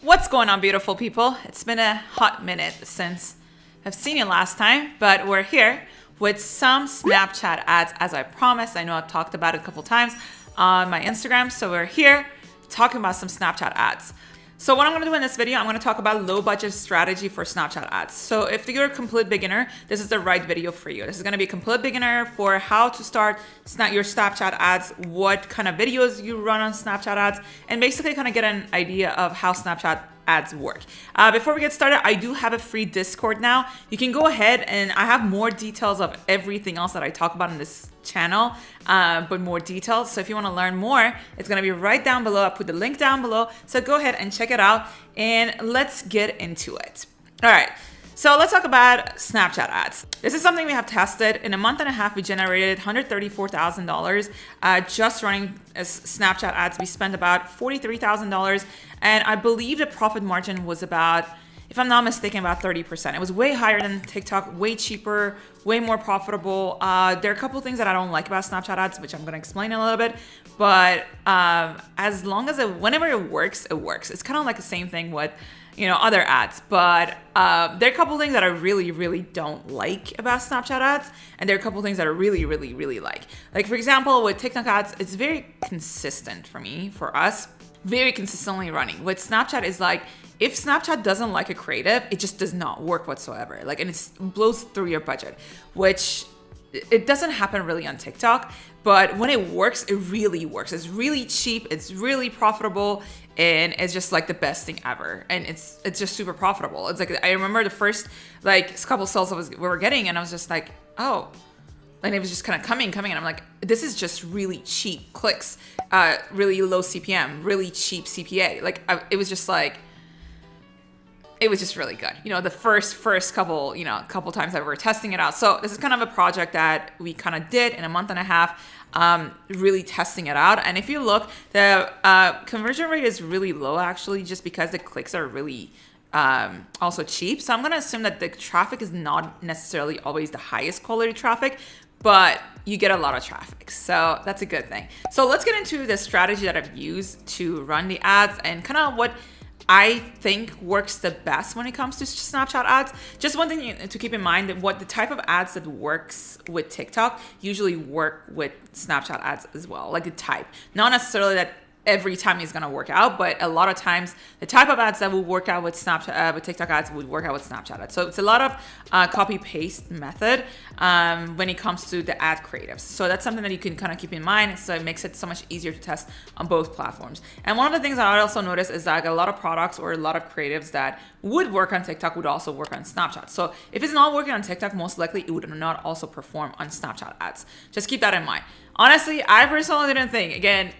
What's going on, beautiful people? It's been a hot minute since I've seen you last time, but we're here with some Snapchat ads as I promised. I know I've talked about it a couple times on my Instagram, so we're here talking about some Snapchat ads. So what I'm gonna do in this video, I'm gonna talk about low budget strategy for Snapchat ads. So if you're a complete beginner, this is the right video for you. This is gonna be a complete beginner for how to start your Snapchat ads, what kind of videos you run on Snapchat ads, and basically kind of get an idea of how Snapchat ads work. Before we get started, I do have a free Discord now. You can go ahead and I have more details of everything else that I talk about in this channel, but more details. So if you want to learn more, it's going to be right down below. I'll put the link down below. So go ahead and check it out and let's get into it. All right. So let's talk about Snapchat ads. This is something we have tested. In a month and a half, we generated $134,000 just running Snapchat ads. We spent about $43,000, and I believe the profit margin was about, if I'm not mistaken, about 30%. It was way higher than TikTok, way cheaper, way more profitable. There are a couple of things that I don't like about Snapchat ads, which I'm going to explain in a little bit. But as long as whenever it works, it works. It's kind of like the same thing with other ads, but there are a couple things that I really don't like about Snapchat ads, and there are a couple things that I really like. Like, for example, with TikTok ads, it's very consistent for us, very consistently running. With Snapchat is like, if Snapchat doesn't like a creative, it just does not work whatsoever. Like, and it blows through your budget, which it doesn't happen really on TikTok, but when it works, it really works. It's really cheap, it's really profitable, and it's just like the best thing ever. And it's just super profitable. It's like, I remember the first couple sales we were getting, and I was just like, oh, and it was just kind of coming, and I'm like, this is just really cheap clicks, really low CPM, really cheap CPA. Like, it was just really good. The first couple times that we were testing it out. So this is kind of a project that we kind of did in a month and a half, really testing it out. And if you look, the conversion rate is really low, actually, just because the clicks are really also cheap. So I'm going to assume that the traffic is not necessarily always the highest quality traffic, but you get a lot of traffic. So that's a good thing. So let's get into the strategy that I've used to run the ads and kind of what I think works the best when it comes to Snapchat ads. Just one thing to keep in mind, that what the type of ads that works with TikTok usually work with Snapchat ads as well, like the type. Not necessarily that every time it's gonna work out, but a lot of times the type of ads that will work out with Snapchat, with TikTok ads would work out with Snapchat ads. So it's a lot of copy paste method when it comes to the ad creatives. So that's something that you can kind of keep in mind. So it makes it so much easier to test on both platforms. And one of the things that I also noticed is that a lot of products or a lot of creatives that would work on TikTok would also work on Snapchat. So if it's not working on TikTok, most likely it would not also perform on Snapchat ads. Just keep that in mind. Honestly, I personally didn't think, again,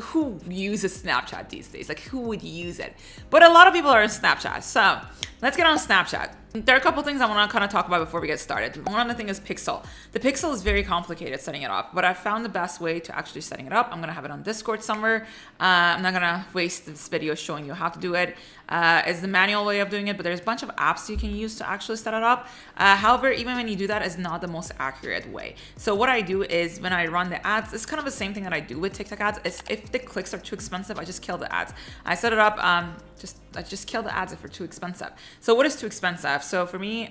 who uses Snapchat these days? Like, who would use it? But a lot of people are in Snapchat. So let's get on Snapchat. There are a couple things I want to kind of talk about before we get started. One of the things is Pixel. The Pixel is very complicated setting it up, but I found the best way to actually setting it up. I'm going to have it on Discord somewhere. I'm not going to waste this video showing you how to do it. It's the manual way of doing it, but there's a bunch of apps you can use to actually set it up. However, even when you do that, it's not the most accurate way. So what I do is when I run the ads, it's kind of the same thing that I do with TikTok ads. Is if the clicks are too expensive, I just kill the ads. I set it up, I just kill the ads if they're too expensive. So what is too expensive? So for me,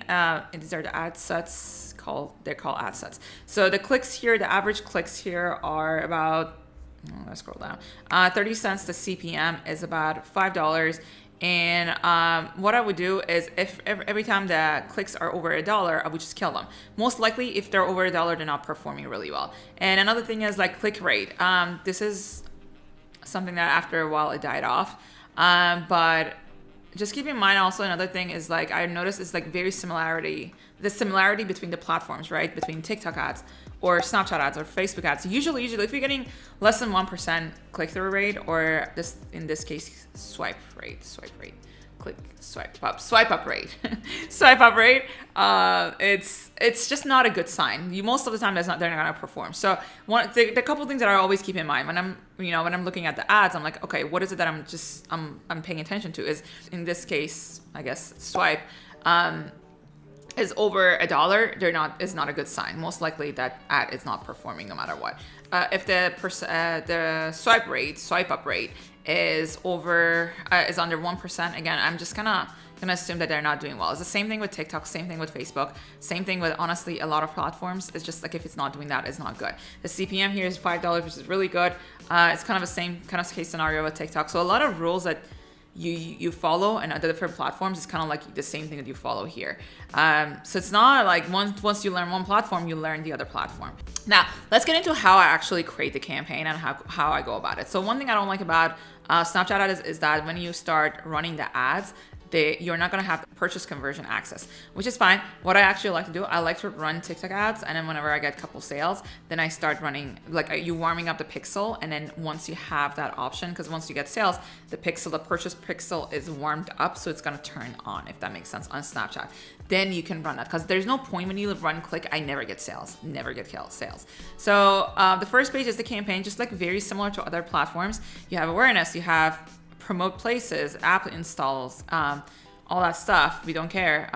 these are the ad sets. They're called ad sets. So the clicks here, the average clicks here are about, let's scroll down, 30 cents. The CPM is about $5. And what I would do is if every time the clicks are over $1, I would just kill them. Most likely, if they're over $1, they're not performing really well. And another thing is like click rate. This is something that after a while it died off. But just keep in mind also another thing is like I noticed it's like the similarity between the platforms, right? Between TikTok ads or Snapchat ads or Facebook ads. Usually if you're getting less than 1% click-through rate, or in this case, swipe up rate, it's just not a good sign. Most of the time they're not gonna perform. So the couple things that I always keep in mind when I'm looking at the ads, I'm like, okay, what is it that I'm paying attention to? Is in this case, I guess, swipe. is over $1, is not a good sign. Most likely that ad is not performing no matter what. If the swipe up rate is under 1%, again, I'm just gonna assume that they're not doing well. It's the same thing with TikTok, same thing with Facebook, same thing with honestly a lot of platforms. It's just like if it's not doing that, it's not good. The CPM here is $5, which is really good. It's kind of the same kind of case scenario with TikTok. So a lot of rules that you follow and other different platforms is kind of like the same thing that you follow here. So it's not like once you learn one platform, you learn the other platform. Now let's get into how I actually create the campaign and how I go about it. So one thing I don't like about Snapchat ads is that when you start running the ads, you're not going to have purchase conversion access, which is fine. What I actually like to do, I like to run TikTok ads, and then whenever I get a couple sales, then I start running, like you warming up the pixel, and then once you have that option, because once you get sales, the purchase pixel is warmed up, so it's going to turn on, if that makes sense, on Snapchat. Then you can run that, because there's no point when you run click, I never get sales, So the first page is the campaign, just like very similar to other platforms. You have awareness, you have promote places, app installs, all that stuff. We don't care.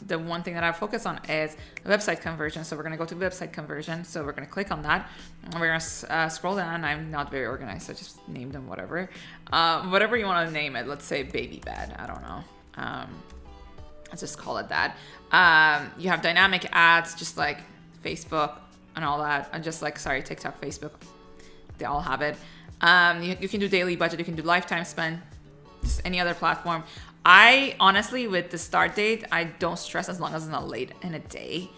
The one thing that I focus on is website conversion. So we're going to go to website conversion. So we're going to click on that. And we're going to scroll down. I'm not very organized, so I just named them whatever. Whatever you want to name it. Let's say baby bed. I don't know. Let's just call it that. You have dynamic ads, just like Facebook and all that. And just like, TikTok, Facebook. They all have it. You can do daily budget, you can do lifetime spend, just any other platform. I honestly, with the start date, I don't stress as long as it's not late in a day.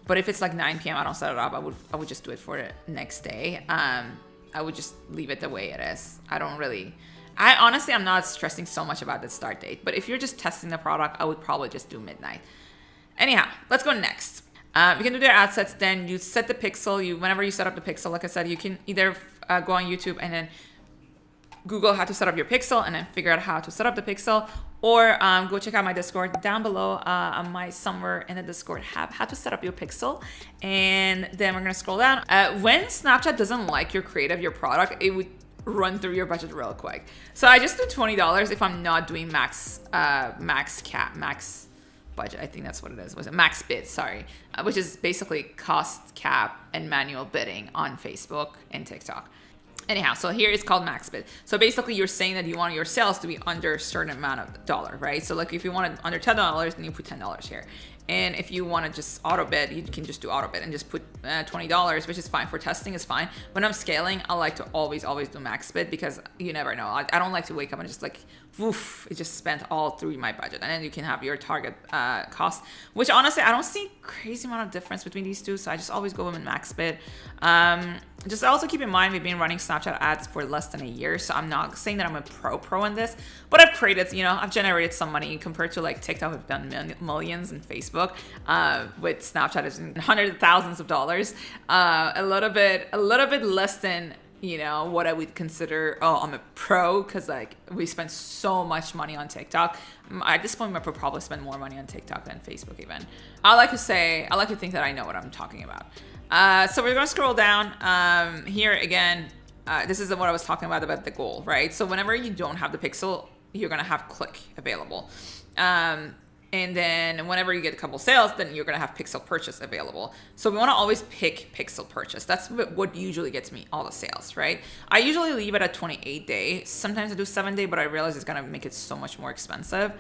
But if it's like 9 p.m., I don't set it up. I would just do it for the next day. I would just leave it the way it is. I'm not stressing so much about the start date. But if you're just testing the product, I would probably just do midnight. Anyhow, let's go next. You can do their ad sets, then you set the pixel. Whenever you set up the pixel, like I said, you can either go on YouTube and then Google how to set up your pixel and then figure out how to set up the pixel, or go check out my Discord down below. Somewhere in the Discord have how to set up your pixel, and then we're gonna scroll down. When Snapchat doesn't like your creative, your product, it would run through your budget real quick. So I just do $20 if I'm not doing max budget. I think that's what it is. Was it max bid? Sorry, which is basically cost cap and manual bidding on Facebook and TikTok. Anyhow, so here it's called max bid. So basically you're saying that you want your sales to be under a certain amount of dollar, right? So like if you want it under $10, then you put $10 here. And if you want to just auto bid, you can just do auto bid and just put $20, which is fine for testing, is fine. When I'm scaling, I like to always do max bid, because you never know. I don't like to wake up and just like, woof, it just spent all through my budget. And then you can have your target cost, which honestly, I don't see crazy amount of difference between these two. So I just always go with max bid. Just also keep in mind, we've been running Snapchat ads for less than a year. So I'm not saying that I'm a pro in this, but I've I've generated some money compared to like TikTok. We've done millions, and Facebook with Snapchat is in hundreds of thousands of dollars. A little bit less than, what I would consider, I'm a pro, because like we spend so much money on TikTok. At this point, I would probably spend more money on TikTok than Facebook even. I like to think that I know what I'm talking about. So we're gonna scroll down here again. This is what I was talking about the goal, right? So whenever you don't have the pixel, you're gonna have click available. And then whenever you get a couple sales, then you're going to have pixel purchase available. So we want to always pick pixel purchase. That's what usually gets me all the sales, right? I usually leave it at 28 days. Sometimes I do 7 day, but I realize it's going to make it so much more expensive.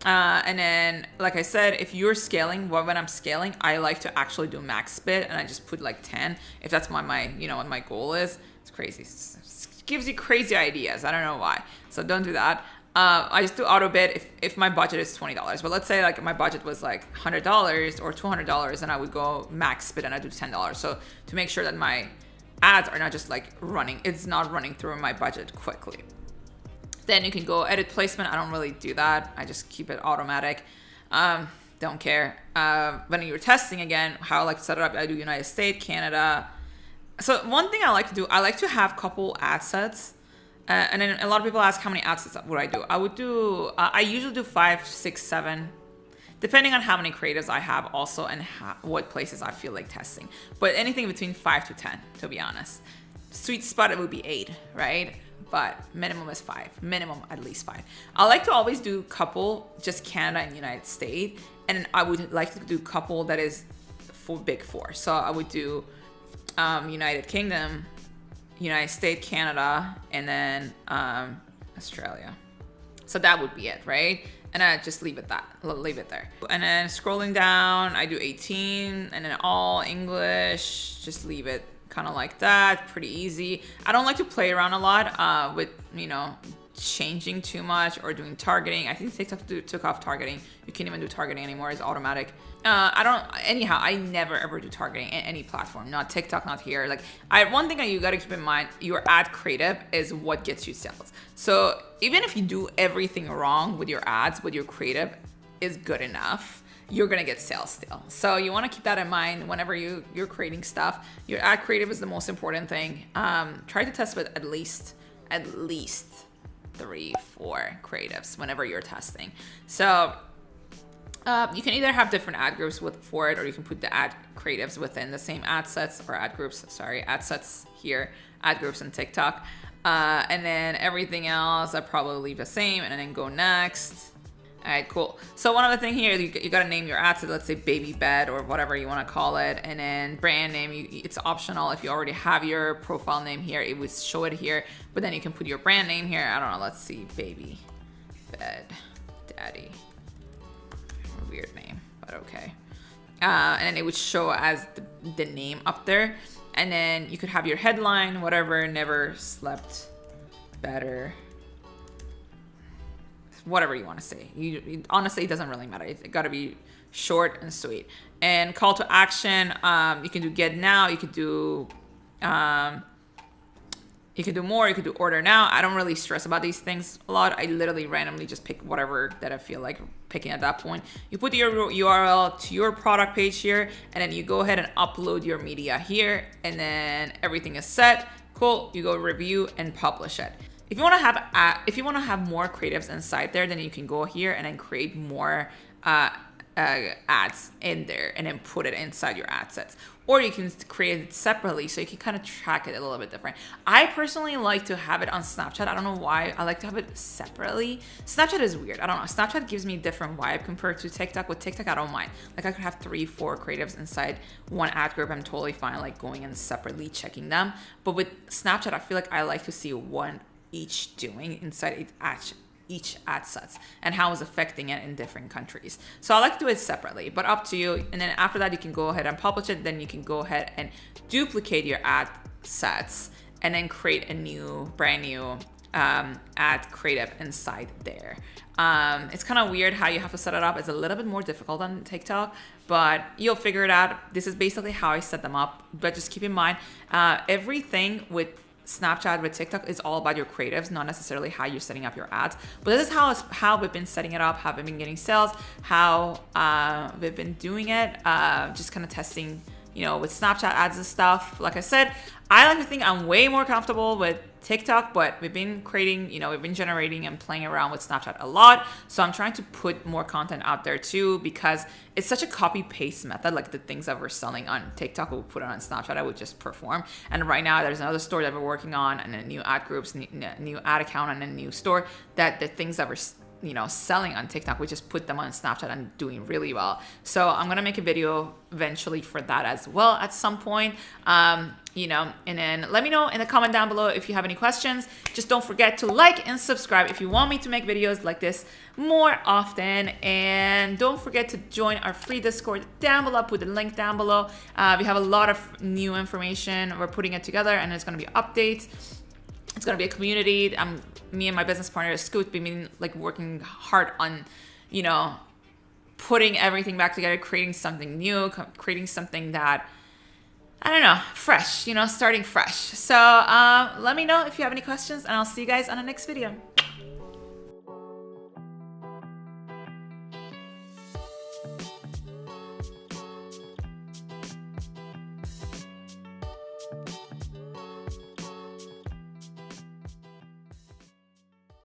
And then, like I said, if you're scaling, when I'm scaling, I like to actually do max bid, and I just put like 10. If that's what my goal is. It's crazy. It gives you crazy ideas. I don't know why. So don't do that. I just do auto bid if my budget is $20. But let's say like my budget was like $100 or $200, and I would go max bid and I do $10. So to make sure that my ads are not just like it's not running through my budget quickly. Then you can go edit placement. I don't really do that. I just keep it automatic. Don't care. When you're testing again, how I like to set it up, I do United States, Canada. So one thing I like to do, I like to have couple ad sets. And then a lot of people ask how many ad sets would I do. I usually do 5, 6, 7, depending on how many creatives I have also, and what places I feel like testing. But anything between 5 to 10, to be honest. Sweet spot, it would be 8, right? But minimum is 5, minimum at least 5. I like to always do couple, just Canada and United States, and I would like to do a couple that is for big four. So I would do United Kingdom, United States, Canada, and then Australia. So that would be it, right? And I just leave it there. And then scrolling down, I do 18, and then all English, just leave it kind of like that. Pretty easy. I don't like to play around a lot with, changing too much or doing targeting. I think TikTok took off targeting. You can't even do targeting anymore. It's automatic. I never ever do targeting in any platform. Not TikTok, not here. One thing that you gotta keep in mind, your ad creative is what gets you sales. So even if you do everything wrong with your ads, with your creative is good enough, you're gonna get sales still. So you wanna keep that in mind whenever you're creating stuff. Your ad creative is the most important thing. Try to test with at least 3-4 creatives whenever you're testing. So you can either have different ad groups for it, or you can put the ad creatives within the same ad sets or ad sets here, ad groups and TikTok. And then everything else I probably leave the same and then go next. All right, cool. So one other thing here, you got to name your ad set, let's say baby bed or whatever you want to call it. And then brand name, it's optional. If you already have your profile name here, it would show it here, but then you can put your brand name here. I don't know, let's see, baby bed daddy. Weird name, but okay. And then it would show as the name up there. And then you could have your headline, whatever, never slept better. Whatever you want to say. Honestly, it doesn't really matter. It got to be short and sweet. And call to action, you can do get now. You could do more. You could do order now. I don't really stress about these things a lot. I literally randomly just pick whatever that I feel like picking at that point. You put your URL to your product page here, and then you go ahead and upload your media here, and then everything is set. Cool. You go review and publish it. If you want to have more creatives inside there, then you can go here and then create more ads in there and then put it inside your ad sets. Or you can create it separately so you can kind of track it a little bit different. I personally like to have it on Snapchat. I don't know why. I like to have it separately. Snapchat is weird. I don't know. Snapchat gives me a different vibe compared to TikTok. With TikTok, I don't mind. I could have 3-4 creatives inside one ad group. I'm totally fine going in separately, checking them. But with Snapchat, I feel like I like to see one each doing inside each ad sets and how it's affecting it in different countries. So I like to do it separately, but up to you. And then after that, you can go ahead and publish it. Then you can go ahead and duplicate your ad sets and then create a brand new ad creative inside there. It's kind of weird how you have to set it up. It's a little bit more difficult on TikTok, but you'll figure it out. This is basically how I set them up. But just keep in mind, everything with Snapchat, with TikTok, is all about your creatives, not necessarily how you're setting up your ads. But this is how we've been setting it up, how we've been getting sales, how we've been doing it, just kind of testing, with Snapchat ads and stuff. Like I said, I like to think I'm way more comfortable with TikTok, but we've been creating, we've been generating and playing around with Snapchat a lot. So I'm trying to put more content out there too, because it's such a copy paste method. Like the things that we're selling on TikTok, we'll put it on Snapchat, I would just perform. And right now there's another store that we're working on, and a new ad groups, new ad account, and a new store that the things that we're selling on TikTok, we just put them on Snapchat and doing really well. So I'm gonna make a video eventually for that as well at some point. And then let me know in the comment down below if you have any questions. Just don't forget to like and subscribe if you want me to make videos like this more often. And don't forget to join our free Discord down below. Put the link down below. We have a lot of new information. We're putting it together, and there's gonna be updates. It's gonna be a community. Me and my business partner Scoot been working hard on, putting everything back together, creating something new, creating something that, I don't know, fresh, starting fresh. So let me know if you have any questions, and I'll see you guys on the next video.